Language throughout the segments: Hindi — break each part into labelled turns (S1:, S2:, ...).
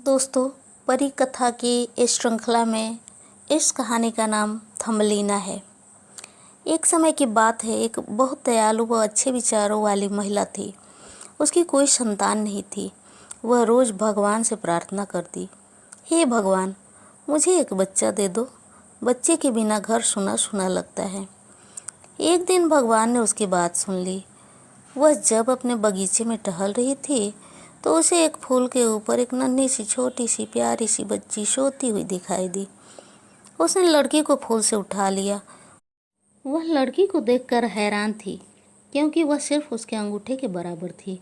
S1: दोस्तों, परी कथा की इस श्रृंखला में इस कहानी का नाम थंबलीना है। एक समय की बात है, एक बहुत दयालु व अच्छे विचारों वाली महिला थी। उसकी कोई संतान नहीं थी। वह रोज़ भगवान से प्रार्थना करती, हे भगवान, मुझे एक बच्चा दे दो। बच्चे के बिना घर सुना सुना लगता है। एक दिन भगवान ने उसकी बात सुन ली। वह जब अपने बगीचे में टहल रही थी तो उसे एक फूल के ऊपर एक नन्ही सी छोटी सी प्यारी सी बच्ची सोती हुई दिखाई दी। उसने लड़की को फूल से उठा लिया। वह लड़की को देखकर हैरान थी, क्योंकि वह सिर्फ उसके अंगूठे के बराबर थी।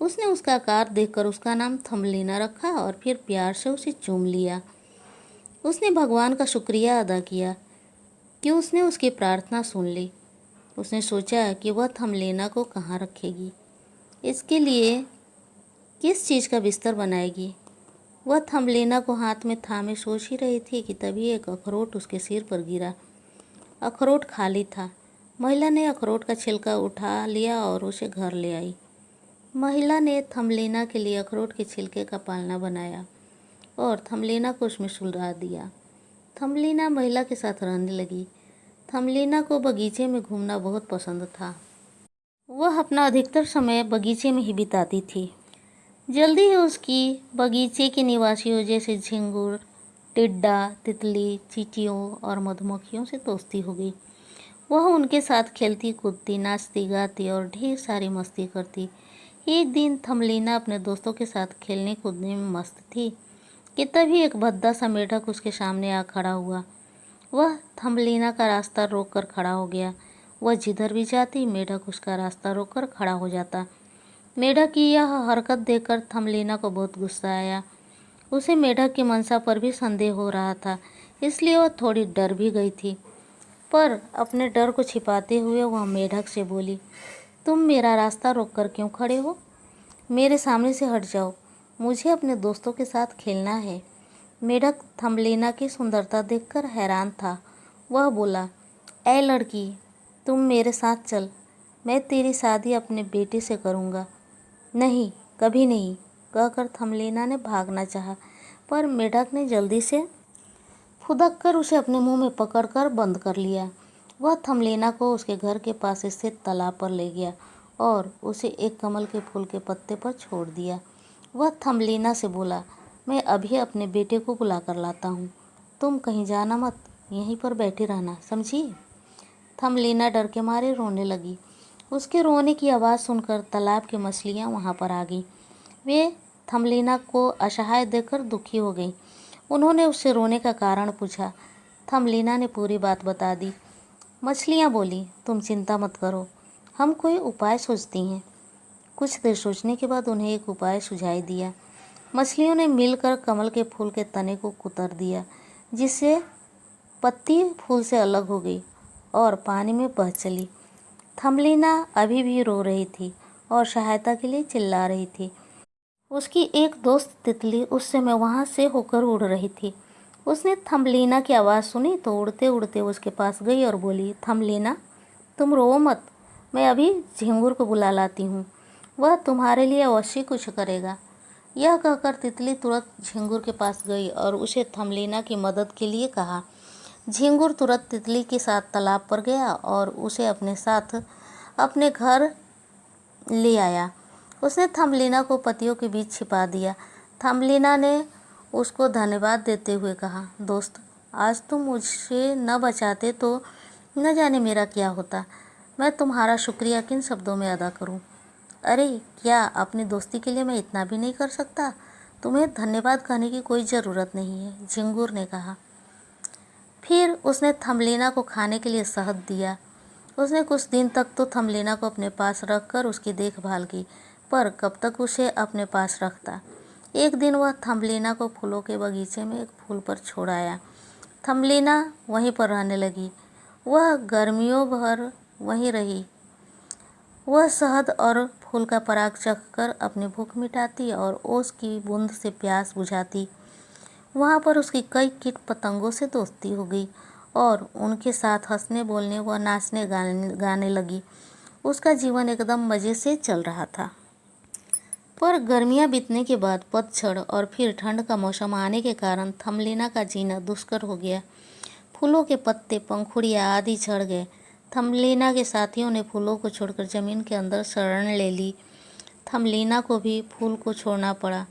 S1: उसने उसका आकार देखकर उसका नाम थंबलीना रखा और फिर प्यार से उसे चूम लिया। उसने भगवान का शुक्रिया अदा किया कि उसने उसकी प्रार्थना सुन ली। उसने सोचा कि वह थंबलीना को कहाँ रखेगी, इसके लिए किस चीज़ का बिस्तर बनाएगी। वह थंबलीना को हाथ में थामे सोच ही रही थी कि तभी एक अखरोट उसके सिर पर गिरा। अखरोट खाली था। महिला ने अखरोट का छिलका उठा लिया और उसे घर ले आई। महिला ने थंबलीना के लिए अखरोट के छिलके का पालना बनाया और थंबलीना को उसमें सुला दिया। थंबलीना महिला के साथ रहने लगी। थंबलीना को बगीचे में घूमना बहुत पसंद था। वह अपना अधिकतर समय बगीचे में ही बिताती थी। जल्दी ही उसकी बगीचे के निवासियों जैसे झिंगुर, टिड्डा, तितली, चींटियों और मधुमक्खियों से दोस्ती हो गई। वह उनके साथ खेलती कूदती, नाचती गाती और ढेर सारी मस्ती करती। एक दिन थंबलीना अपने दोस्तों के साथ खेलने कूदने में मस्त थी कि तभी एक भद्दा सा मेढक उसके सामने आ खड़ा हुआ। वह थंबलीना का रास्ता रोककर खड़ा हो गया। वह जिधर भी जाती, मेढक उसका रास्ता रोककर खड़ा हो जाता। मेढक की यह हरकत देखकर थंबलीना को बहुत गुस्सा आया। उसे मेढक की मंशा पर भी संदेह हो रहा था, इसलिए वह थोड़ी डर भी गई थी। पर अपने डर को छिपाते हुए वह मेढक से बोली, तुम मेरा रास्ता रोककर क्यों खड़े हो? मेरे सामने से हट जाओ, मुझे अपने दोस्तों के साथ खेलना है। मेढक थंबलीना की सुंदरता देखकर हैरान था। वह बोला, ऐ लड़की, तुम मेरे साथ चल, मैं तेरी शादी अपने बेटे से करूँगा। नहीं, कभी नहीं, कहकर थंबलीना ने भागना चाहा, पर मेढक ने जल्दी से फुदक कर उसे अपने मुंह में पकड़कर बंद कर लिया। वह थंबलीना को उसके घर के पास स्थित तालाब पर ले गया और उसे एक कमल के फूल के पत्ते पर छोड़ दिया। वह थंबलीना से बोला, मैं अभी अपने बेटे को बुला कर लाता हूँ। तुम कहीं जाना मत, यहीं पर बैठी रहना, समझी? थंबलीना डर के मारे रोने लगी। उसके रोने की आवाज़ सुनकर तालाब की मछलियाँ वहाँ पर आ गईं। वे थंबलीना को असहाय देखकर दुखी हो गईं। उन्होंने उससे रोने का कारण पूछा। थंबलीना ने पूरी बात बता दी। मछलियाँ बोली, तुम चिंता मत करो, हम कोई उपाय सोचती हैं। कुछ देर सोचने के बाद उन्हें एक उपाय सुझाई दिया। मछलियों ने मिलकर कमल के फूल के तने को कुतर दिया, जिससे पत्ती फूल से अलग हो गई और पानी में बह चली। थंबलीना अभी भी रो रही थी और सहायता के लिए चिल्ला रही थी। उसकी एक दोस्त तितली उस समय वहाँ से होकर उड़ रही थी। उसने थंबलीना की आवाज़ सुनी तो उड़ते उड़ते उसके पास गई और बोली, थंबलीना, तुम रो मत, मैं अभी झिंगुर को बुला लाती हूँ, वह तुम्हारे लिए अवश्य कुछ करेगा। यह कहकर तितली तुरंत झिंगुर के पास गई और उसे थंबलीना की मदद के लिए कहा। झिंगुर तुरंत तितली के साथ तालाब पर गया और उसे अपने साथ अपने घर ले आया। उसने थंबलीना को पत्तियों के बीच छिपा दिया। थंबलीना ने उसको धन्यवाद देते हुए कहा, दोस्त, आज तुम मुझे न बचाते तो न जाने मेरा क्या होता। मैं तुम्हारा शुक्रिया किन शब्दों में अदा करूं? अरे, क्या अपनी दोस्ती के लिए मैं इतना भी नहीं कर सकता? तुम्हें धन्यवाद कहने की कोई ज़रूरत नहीं है, झिंगुर ने कहा। फिर उसने थंबलीना को खाने के लिए शहद दिया। उसने कुछ दिन तक तो थंबलीना को अपने पास रखकर उसकी देखभाल की, पर कब तक उसे अपने पास रखता। एक दिन वह थंबलीना को फूलों के बगीचे में एक फूल पर छोड़ आया। थंबलीना वहीं पर रहने लगी। वह गर्मियों भर वहीं रही। वह शहद और फूल का पराग चखकर अपनी भूख मिटाती और ओस की बूंद से प्यास बुझाती। वहाँ पर उसकी कई कीट पतंगों से दोस्ती हो गई और उनके साथ हंसने बोलने व नाचने गाने लगी। उसका जीवन एकदम मज़े से चल रहा था। पर गर्मियां बीतने के बाद पतझड़ और फिर ठंड का मौसम आने के कारण थमलीना का जीना दुष्कर हो गया। फूलों के पत्ते, पंखुड़ियाँ आदि झड़ गए। थमलीना के साथियों ने फूलों को छोड़कर जमीन के अंदर शरण ले ली। थमलीना को भी फूल को छोड़ना पड़ा।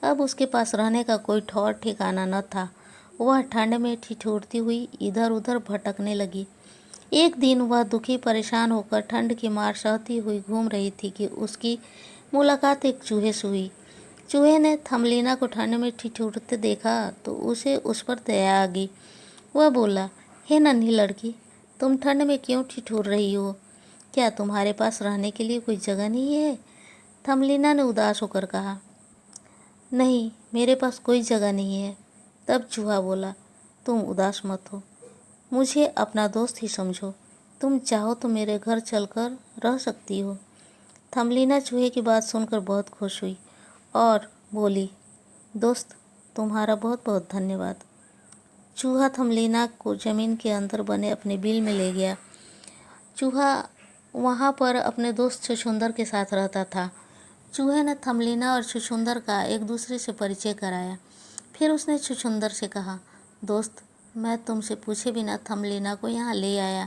S1: अब उसके पास रहने का कोई ठौर ठिकाना न था। वह ठंड में ठिठुरती हुई इधर उधर भटकने लगी। एक दिन वह दुखी परेशान होकर ठंड की मार सहती हुई घूम रही थी कि उसकी मुलाकात एक चूहे से हुई। चूहे ने थमलीना को ठंड में ठिठुरते देखा तो उसे उस पर दया आ गई। वह बोला, हे नन्ही लड़की, तुम ठंड में क्यों ठिठुर रही हो? क्या तुम्हारे पास रहने के लिए कोई जगह नहीं है? थमलीना ने उदास होकर कहा, नहीं, मेरे पास कोई जगह नहीं है। तब चूहा बोला, तुम उदास मत हो, मुझे अपना दोस्त ही समझो। तुम चाहो तो मेरे घर चलकर रह सकती हो। थमलीना चूहे की बात सुनकर बहुत खुश हुई और बोली, दोस्त, तुम्हारा बहुत बहुत धन्यवाद। चूहा थमलीना को जमीन के अंदर बने अपने बिल में ले गया। चूहा वहाँ पर अपने दोस्त छुछुंदर के साथ रहता था। चूहे ने थमलीना और छुछुंदर का एक दूसरे से परिचय कराया। फिर उसने छुछुंदर से कहा, दोस्त, मैं तुमसे पूछे बिना थमलीना को यहाँ ले आया।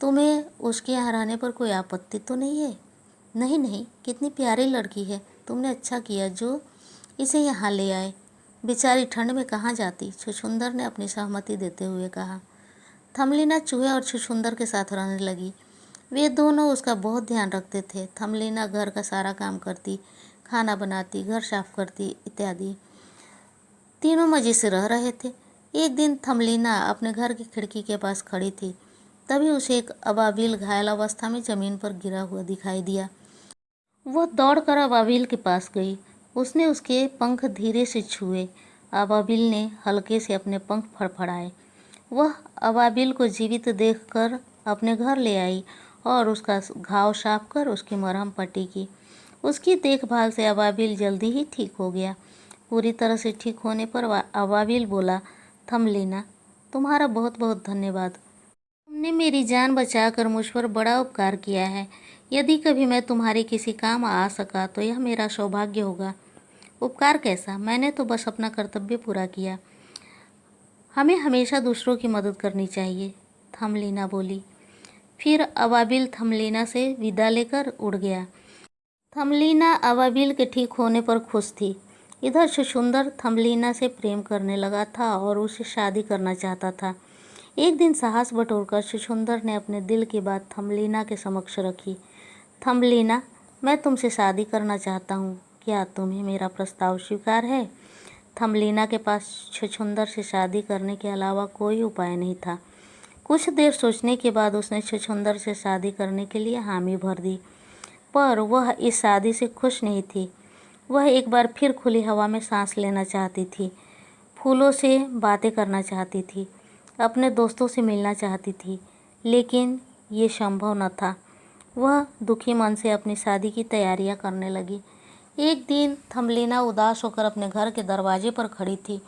S1: तुम्हें उसके यहाँ रहने पर कोई आपत्ति तो नहीं है? नहीं नहीं, कितनी प्यारी लड़की है, तुमने अच्छा किया जो इसे यहाँ ले आए। बेचारी ठंड में कहाँ जाती? छुछुंदर ने अपनी सहमति देते हुए कहा। थमलीना चूहे और छुछुंदर के साथ रहने लगी। वे दोनों उसका बहुत ध्यान रखते थे। थमलीना घर का सारा काम करती, खाना बनाती, घर साफ करती इत्यादि। तीनों मज़े से रह रहे थे। एक दिन थमलीना अपने घर की खिड़की के पास खड़ी थी। तभी उसे एक अबाबिल घायल अवस्था में जमीन पर गिरा हुआ दिखाई दिया। वह दौड़कर अबाबिल के पास गई। उसने उसके पंख धीरे से छुए। अबाबिल ने हल्के से अपने पंख फड़फड़ाए। वह अबाबिल को जीवित देखकर अपने घर ले आई और उसका घाव साफ कर उसकी मरहम पट्टी की। उसकी देखभाल से अबाबिल जल्दी ही ठीक हो गया। पूरी तरह से ठीक होने पर अबाबिल बोला, थमलीना, तुम्हारा बहुत बहुत धन्यवाद। तुमने मेरी जान बचाकर मुझ पर बड़ा उपकार किया है। यदि कभी मैं तुम्हारे किसी काम आ सका तो यह मेरा सौभाग्य होगा। उपकार कैसा? मैंने तो बस अपना कर्तव्य पूरा किया। हमें हमेशा दूसरों की मदद करनी चाहिए, थमलीना बोली। फिर अबाबिल थमलीना से विदा लेकर उड़ गया। थमलीना अबाबिल के ठीक होने पर खुश थी। इधर छुछुंदर थमलीना से प्रेम करने लगा था और उसे शादी करना चाहता था। एक दिन साहस बटोरकर छुछुंदर ने अपने दिल की बात थमलीना के समक्ष रखी। थमलीना, मैं तुमसे शादी करना चाहता हूँ, क्या तुम्हें मेरा प्रस्ताव स्वीकार है? थमलीना के पास छुछुंदर से शादी करने के अलावा कोई उपाय नहीं था। कुछ देर सोचने के बाद उसने छुछुंदर से शादी करने के लिए हामी भर दी। पर वह इस शादी से खुश नहीं थी। वह एक बार फिर खुली हवा में सांस लेना चाहती थी, फूलों से बातें करना चाहती थी, अपने दोस्तों से मिलना चाहती थी, लेकिन ये संभव न था। वह दुखी मन से अपनी शादी की तैयारियां करने लगी। एक दिन थमलीना उदास होकर अपने घर के दरवाजे पर खड़ी थी।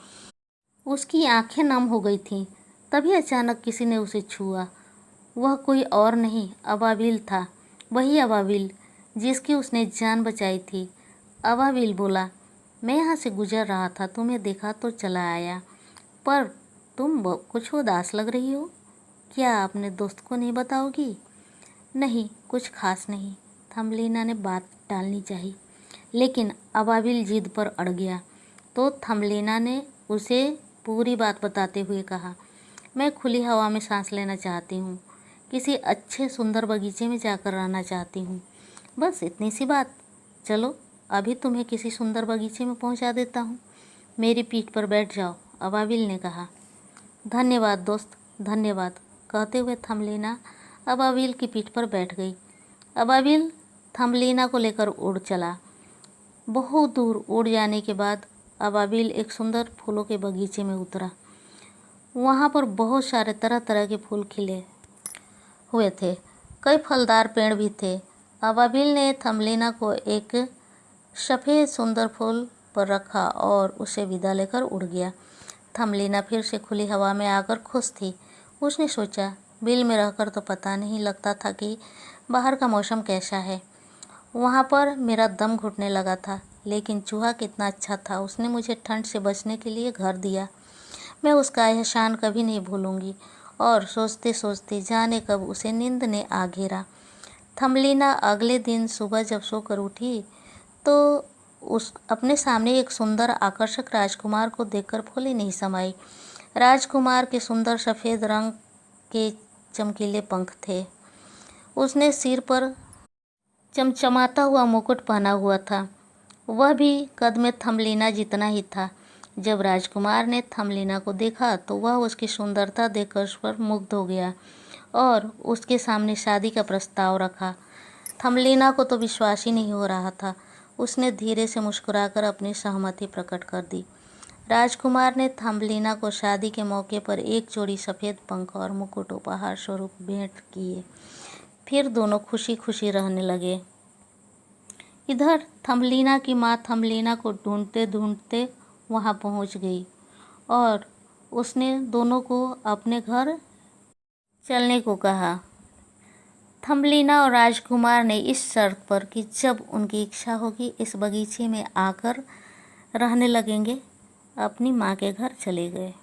S1: उसकी आंखें नम हो गई थीं। तभी अचानक किसी ने उसे छुआ। वह कोई और नहीं, अबाबिल था। वही अबाबिल जिसकी उसने जान बचाई थी। अबाबिल बोला, मैं यहाँ से गुजर रहा था, तुम्हें देखा तो चला आया, पर तुम कुछ उदास लग रही हो। क्या अपने दोस्त को नहीं बताओगी? नहीं, कुछ खास नहीं, थमलीना ने बात टालनी चाहिए। लेकिन अबाबिल जिद पर अड़ गया तो थमलीना ने उसे पूरी बात बताते हुए कहा, मैं खुली हवा में सांस लेना चाहती हूँ, किसी अच्छे सुंदर बगीचे में जाकर रहना चाहती हूँ, बस इतनी सी बात। चलो, अभी तुम्हें किसी सुंदर बगीचे में पहुँचा देता हूँ, मेरी पीठ पर बैठ जाओ, अबाबिल ने कहा। धन्यवाद दोस्त, धन्यवाद, कहते हुए थमलीना अबाबिल की पीठ पर बैठ गई। अबाबिल थमलीना को लेकर उड़ चला। बहुत दूर उड़ जाने के बाद अबाबिल एक सुंदर फूलों के बगीचे में उतरा। वहाँ पर बहुत सारे तरह तरह के फूल खिले हुए थे। कई फलदार पेड़ भी थे। अबाबिल ने थमलीना को एक सफ़ेद सुंदर फूल पर रखा और उसे विदा लेकर उड़ गया। थमलीना फिर से खुली हवा में आकर खुश थी। उसने सोचा, बिल में रहकर तो पता नहीं लगता था कि बाहर का मौसम कैसा है। वहाँ पर मेरा दम घुटने लगा था, लेकिन चूहा कितना अच्छा था, उसने मुझे ठंड से बचने के लिए घर दिया। मैं उसका एहसान कभी नहीं भूलूंगी। और सोचते सोचते जाने कब उसे नींद ने आ घेरा। थमलीना अगले दिन सुबह जब सोकर उठी तो उस अपने सामने एक सुंदर आकर्षक राजकुमार को देखकर फूली नहीं समाई। राजकुमार के सुंदर सफ़ेद रंग के चमकीले पंख थे। उसने सिर पर चमचमाता हुआ मुकुट पहना हुआ था। वह भी कद में थमलीना जितना ही था। जब राजकुमार ने थमलीना को देखा तो वह उसकी सुंदरता देखकर उस पर मुग्ध हो गया और उसके सामने शादी का प्रस्ताव रखा। थमलीना को तो विश्वास ही नहीं हो रहा था। उसने धीरे से मुस्कुराकर अपनी सहमति प्रकट कर दी। राजकुमार ने थमलीना को शादी के मौके पर एक जोड़ी सफ़ेद पंख और मुकुट उपहार स्वरूप भेंट किए। फिर दोनों खुशी खुशी रहने लगे। इधर थमलीना की माँ थमलीना को ढूंढते ढूंढते वहाँ पहुँच गई और उसने दोनों को अपने घर चलने को कहा। थमलीना और राजकुमार ने इस शर्त पर कि जब उनकी इच्छा होगी इस बगीचे में आकर रहने लगेंगे, अपनी माँ के घर चले गए।